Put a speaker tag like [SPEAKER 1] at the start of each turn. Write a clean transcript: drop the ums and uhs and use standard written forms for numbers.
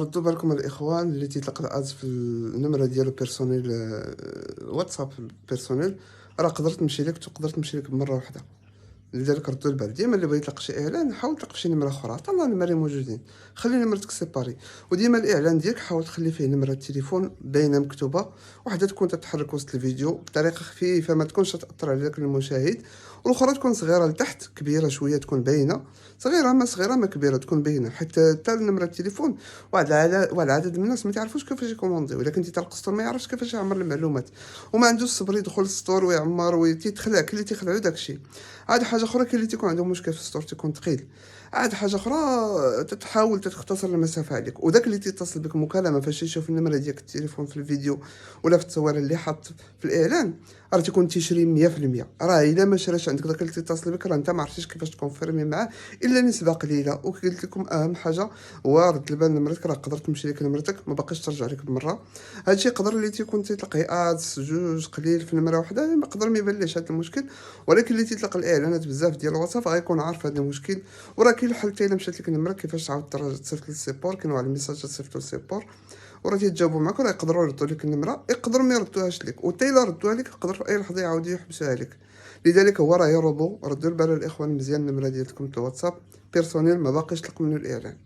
[SPEAKER 1] ردوا بالكم الاخوان اللي تيطلق الادز في النمره ديالو بيرسونيل، واتساب بيرسونيل، راه قدرت تمشي لك تقدر تمشي لك بمره واحده. لذلك ردوا البال، ديما اللي بغى يطلق شي اعلان حاول تلقى شي نمره اخرى، طلع النمرين موجودين، خلي نمرتك سيباري. وديما الاعلان ديالك حاول تخلي فيه نمره التليفون باينه مكتوبه، وحده تكون تتحرك وسط الفيديو بطريقه خفيفه ما تكونش تاثر على ذاك المشاهد، والاخرى تكون صغيره لتحت، كبيره شويه تكون باينه، صغيره ما كبيره تكون باينه، حتى نمره التليفون واحد العدد من الناس ما تعرفوش كيفاش يكوموندي، ولا كنتي تلقى السطور ما يعرفش كيفاش يعمر المعلومات، وما عندوش الصبر يدخل السطور ويعمر ويتخلع. كاين اللي تيخلعوا داكشي. عاد حاجه اخرى، كاين اللي تيكون عندهم مشكل في السطور تيكون ثقيل. عاد حاجه اخرى، تتحاول تختصر المسافه عليك، وداك اللي تيتصل بك مكالمه فاش يشوف النمره ديالك التليفون في الفيديو ولا في التصوير اللي حاط في الاعلان، راه تيكون تيشري 100%. راه الا ما شراش عندك داك اللي تيتصل بك، راه انت ما عرفتيش كيفاش تكونفيرمي معاه الا نسبه قليله. وقلت لكم اهم حاجه هو رد البال نمرتك، راه قدرت تمشي لك نمرتك ما باقيش ترجع لك بمره. هادشي يقدر اللي تيكون تيطلق ادز جوج قليل في نمره واحده يقدر ما يبانليش هذا المشكل، ولكن اللي تيطلق الاعلانات بزاف ديال الواتساب غيكون عارف هذا المشكل. وراه كاين الحل حتى الا مشات لك النمره كيفاش تعاود تصيفط للسيبور، كاينوا على الميساج تصيفطو للسيبور وراه تيتجاوبوا معاك، وراه يقدروا يردوا لك النمره، يقدروا ما يردوهاش لك، وحتى الا ردوها لك يقدروا في اي لحظه يعاودوا يحبسوها لك. لذلك هو راه يربو ردوا البال الاخوان مزيان النمره ديالكم الواتساب بيرسونيل ما باقيش تلقى منه الاعلان.